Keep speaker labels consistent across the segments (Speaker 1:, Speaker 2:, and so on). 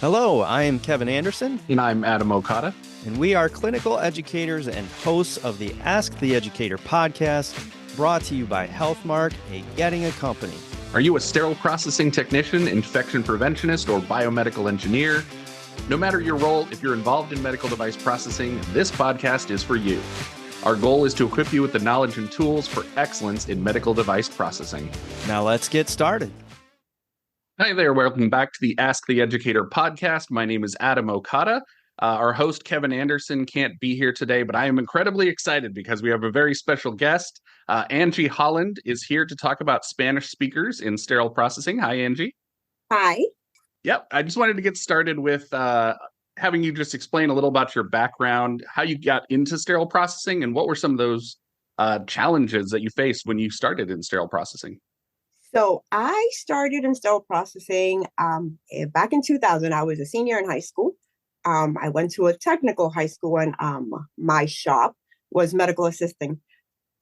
Speaker 1: Hello, I am Kevin Anderson,
Speaker 2: And I'm Adam Okada.
Speaker 1: and we are clinical educators and hosts of the Ask the Educator podcast, brought to you by Healthmark, a Getting a company.
Speaker 2: Are you a sterile processing technician, infection preventionist, or biomedical engineer? No matter your role, if you're involved in medical device processing, this podcast is for you. Our goal is to equip you with the knowledge and tools for excellence in medical device processing.
Speaker 1: Now let's get started.
Speaker 2: Hi there, welcome back to the Ask the Educator podcast. My name is Adam Okada. Our host, Kevin Anderson, can't be here today, but I am incredibly excited because we have a very special guest. Angie Holland is here to talk about Spanish speakers in sterile processing. Hi, Angie.
Speaker 3: Hi.
Speaker 2: Yep, I just wanted to get started with having you just explain a little about your background, how you got into sterile processing, and what were some of those challenges that you faced when you started in sterile processing.
Speaker 3: So I started in sterile processing back in 2000. I was a senior in high school. I went to a technical high school, and my shop was medical assisting.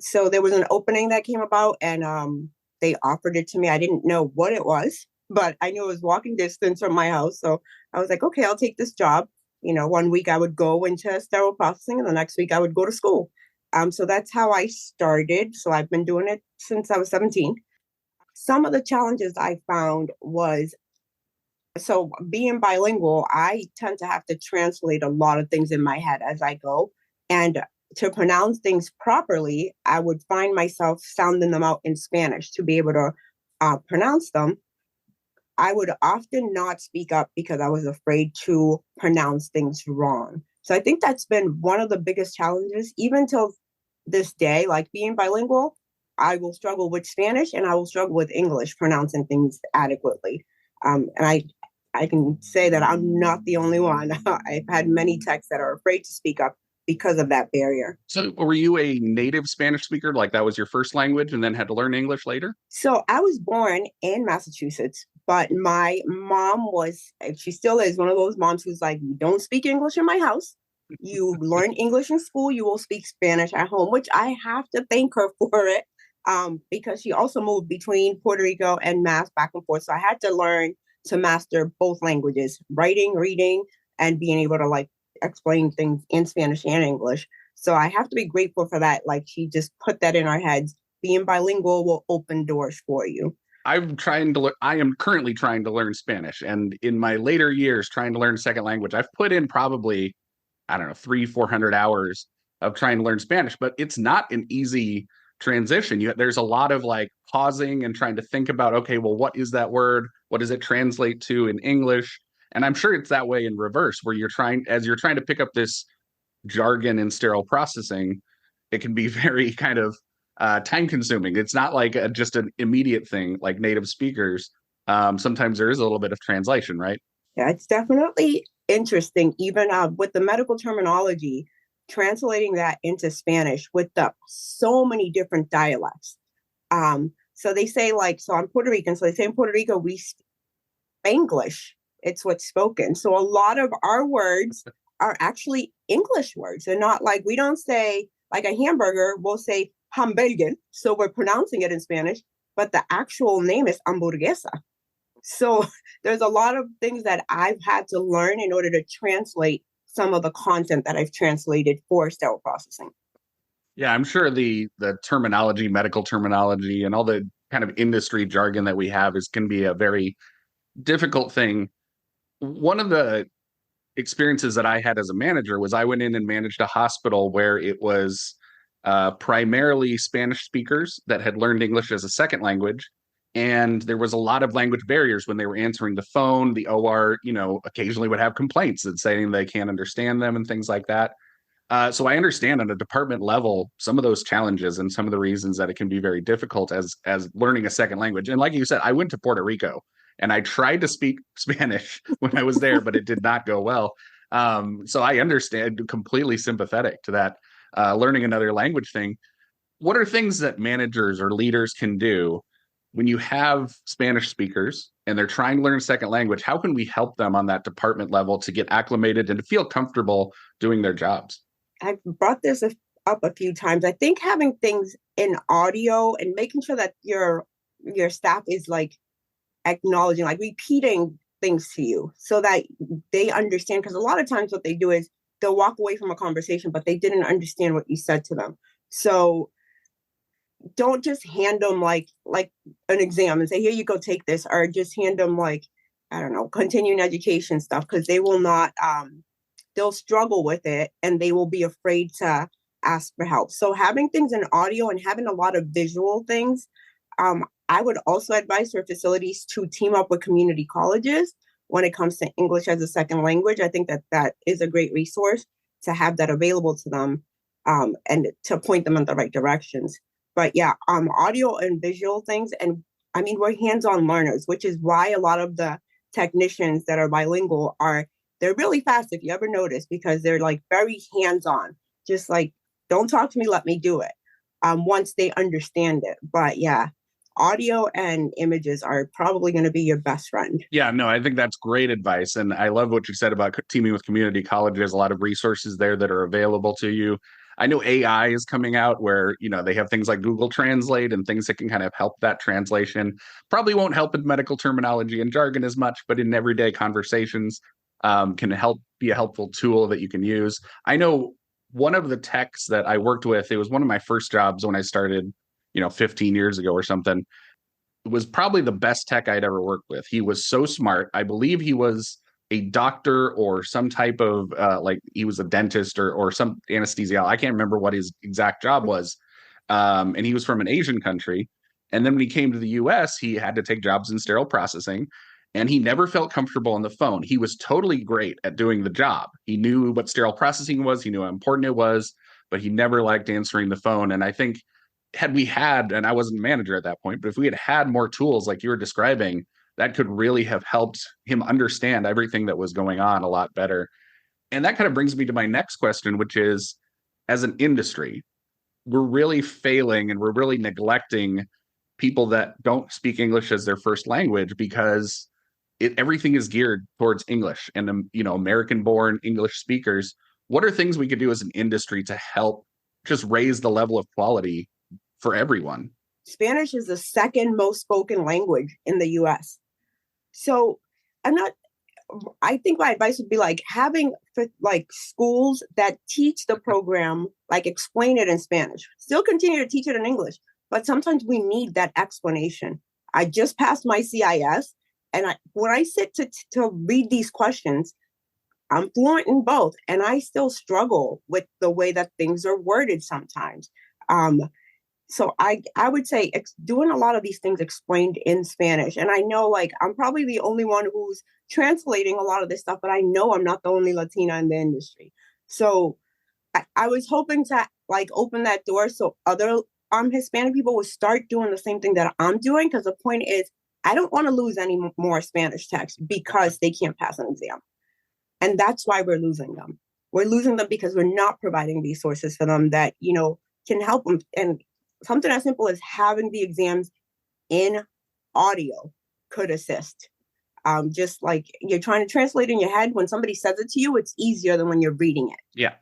Speaker 3: So there was an opening that came about, and they offered it to me. I didn't know what it was, but I knew it was walking distance from my house. So I was like, okay, I'll take this job. You know, one week I would go into sterile processing, and the next week I would go to school. So that's how I started. So I've been doing it since I was 17. Some of the challenges I found was, so being bilingual, I tend to have to translate a lot of things in my head as I go. And to pronounce things properly, I would find myself sounding them out in Spanish to be able to pronounce them. I would often not speak up because I was afraid to pronounce things wrong. So I think that's been one of the biggest challenges, even till this day, like being bilingual. I will struggle with Spanish and I will struggle with English, pronouncing things adequately. And I can say that I'm not the only one. I've had many techs that are afraid to speak up because of that barrier.
Speaker 2: So were you a native Spanish speaker, like that was your first language and then had to learn English later?
Speaker 3: So I was born in Massachusetts, but my mom was, and she still is, one of those moms who's like, you don't speak English in my house. You learn English in school, you will speak Spanish at home, which I have to thank her for it. Because she also moved between Puerto Rico and Mass back and forth. So I had to learn to master both languages, writing, reading, and being able to like explain things in Spanish and English. So I have to be grateful for that. Like she just put that in our heads. Being bilingual will open doors for you.
Speaker 2: I am currently trying to learn Spanish. And in my later years, trying to learn a second language, I've put in probably, 300-400 hours of trying to learn Spanish, but it's not an easy transition. There's a lot of like pausing and trying to think about, okay, well, what is that word? What does it translate to in English? And I'm sure it's that way in reverse, where you're trying to pick up this jargon in sterile processing, it can be very kind of time consuming. It's not like just an immediate thing like native speakers. Sometimes there is a little bit of translation, right?
Speaker 3: Yeah, it's definitely interesting, even with the medical terminology, translating that into Spanish with so many different dialects. So they say so I'm Puerto Rican. So they say in Puerto Rico, we speak English. It's what's spoken. So a lot of our words are actually English words. They're not like, we don't say like a hamburger, we'll say hamburger. So we're pronouncing it in Spanish, but the actual name is hamburguesa. So there's a lot of things that I've had to learn in order to translate some of the content that I've translated for sterile processing.
Speaker 2: Yeah, I'm sure the terminology, medical terminology, and all the kind of industry jargon that we have can be a very difficult thing. One of the experiences that I had as a manager was I went in and managed a hospital where it was primarily Spanish speakers that had learned English as a second language. And there was a lot of language barriers when they were answering the phone. The OR, occasionally would have complaints and saying they can't understand them and things like that. So I understand on a department level some of those challenges and some of the reasons that it can be very difficult as learning a second language. And like you said, I went to Puerto Rico and I tried to speak Spanish when I was there, but it did not go well. So I understand, completely sympathetic to that learning another language thing. What are things that managers or leaders can do when you have Spanish speakers and they're trying to learn a second language? How can we help them on that department level to get acclimated and to feel comfortable doing their jobs?
Speaker 3: I've brought this up a few times. I think having things in audio and making sure that your staff is like acknowledging, like repeating things to you so that they understand. Because a lot of times what they do is they'll walk away from a conversation, but they didn't understand what you said to them. So don't just hand them like an exam and say, here you go, take this, or just hand them like, I don't know, continuing education stuff, because they will not, they'll struggle with it and they will be afraid to ask for help. So having things in audio and having a lot of visual things, I would also advise for facilities to team up with community colleges when it comes to English as a second language. I think that that is a great resource to have that available to them, and to point them in the right directions. But yeah, audio and visual things. And I mean, we're hands-on learners, which is why a lot of the technicians that are bilingual they're really fast, if you ever notice, because they're like very hands-on, just like, don't talk to me, let me do it. Once they understand it. But yeah, audio and images are probably going to be your best friend.
Speaker 2: Yeah, no, I think that's great advice. And I love what you said about teaming with community college. There's a lot of resources there that are available to you. I know AI is coming out where, they have things like Google Translate and things that can kind of help that translation. Probably won't help with medical terminology and jargon as much, but in everyday conversations, can help be a helpful tool that you can use. I know one of the techs that I worked with, it was one of my first jobs when I started, 15 years ago or something. It was probably the best tech I'd ever worked with. He was so smart. I believe he was a doctor or some type of he was a dentist or some anesthesiologist. I can't remember what his exact job was. And he was from an Asian country. And then when he came to the US, he had to take jobs in sterile processing. And he never felt comfortable on the phone. He was totally great at doing the job. He knew what sterile processing was. He knew how important it was, but he never liked answering the phone. And I think had we had, and I wasn't a manager at that point, but if we had had more tools like you were describing, that could really have helped him understand everything that was going on a lot better. And that kind of brings me to my next question, which is, as an industry, we're really failing and we're really neglecting people that don't speak English as their first language, because everything is geared towards English and, American-born English speakers. What are things we could do as an industry to help just raise the level of quality for everyone?
Speaker 3: Spanish is the second most spoken language in the US. So I think my advice would be like having like schools that teach the program, like explain it in Spanish, still continue to teach it in English, but sometimes we need that explanation. I just passed my CIS, and when I sit to read these questions, I'm fluent in both, and I still struggle with the way that things are worded sometimes. So I would say doing a lot of these things explained in Spanish. And I know like I'm probably the only one who's translating a lot of this stuff, but I know I'm not the only Latina in the industry. So I was hoping to like open that door so other Hispanic people would start doing the same thing that I'm doing. Because the point is, I don't want to lose any more Spanish techs because they can't pass an exam. And that's why we're losing them. We're losing them because we're not providing resources for them that, can help them. And something as simple as having the exams in audio could assist. Just like you're trying to translate in your head, when somebody says it to you, it's easier than when you're reading it.
Speaker 2: Yeah.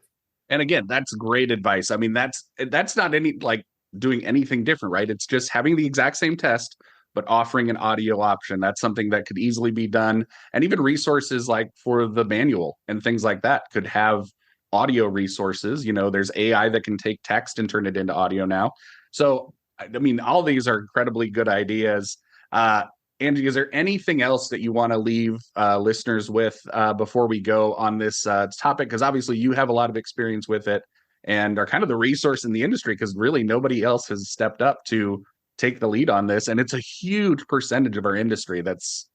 Speaker 2: And again, that's great advice. I mean, that's not any like doing anything different, right? It's just having the exact same test, but offering an audio option. That's something that could easily be done. And even resources like for the manual and things like that could have audio resources. There's AI that can take text and turn it into audio now. So, I mean, all these are incredibly good ideas. Angie, is there anything else that you want to leave listeners with before we go on this topic? Because obviously you have a lot of experience with it and are kind of the resource in the industry, because really nobody else has stepped up to take the lead on this. And it's a huge percentage of our industry that's,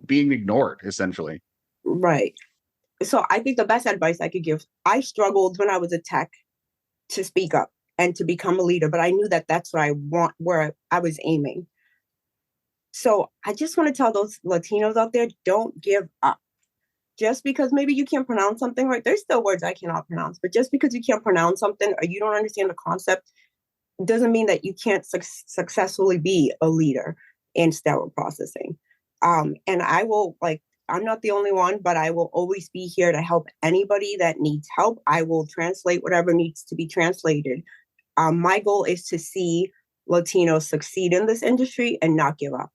Speaker 2: being ignored, essentially.
Speaker 3: Right. So I think the best advice I could give, I struggled when I was a tech to speak up and to become a leader, but I knew that that's what I want, where I was aiming. So I just want to tell those Latinos out there, don't give up. Just because maybe you can't pronounce something right, there's still words I cannot pronounce, but just because you can't pronounce something or you don't understand the concept doesn't mean that you can't successfully be a leader in sterile processing. And I will, I'm not the only one, but I will always be here to help anybody that needs help. I will translate whatever needs to be translated. My goal is to see Latinos succeed in this industry and not give up.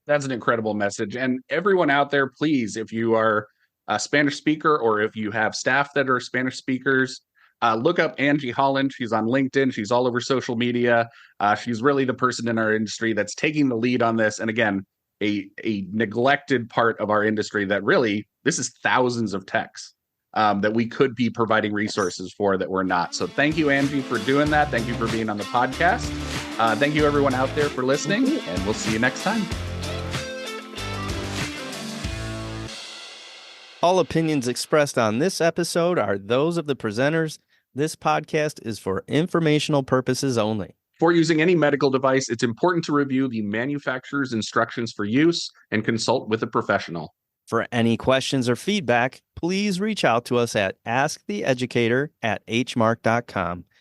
Speaker 2: That's an incredible message. And everyone out there, please, if you are a Spanish speaker or if you have staff that are Spanish speakers, look up Angie Holland. She's on LinkedIn. She's all over social media. She's really the person in our industry that's taking the lead on this. And again, a neglected part of our industry that really, this is thousands of techs that we could be providing resources for that we're not. So thank you, Angie, for doing that. Thank you for being on the podcast. Thank you, everyone out there, for listening, and we'll see you next time.
Speaker 1: All opinions expressed on this episode are those of the presenters. This podcast is for informational purposes only.
Speaker 2: Before using any medical device, it's important to review the manufacturer's instructions for use and consult with a professional.
Speaker 1: For any questions or feedback, please reach out to us at asktheeducator@hmark.com.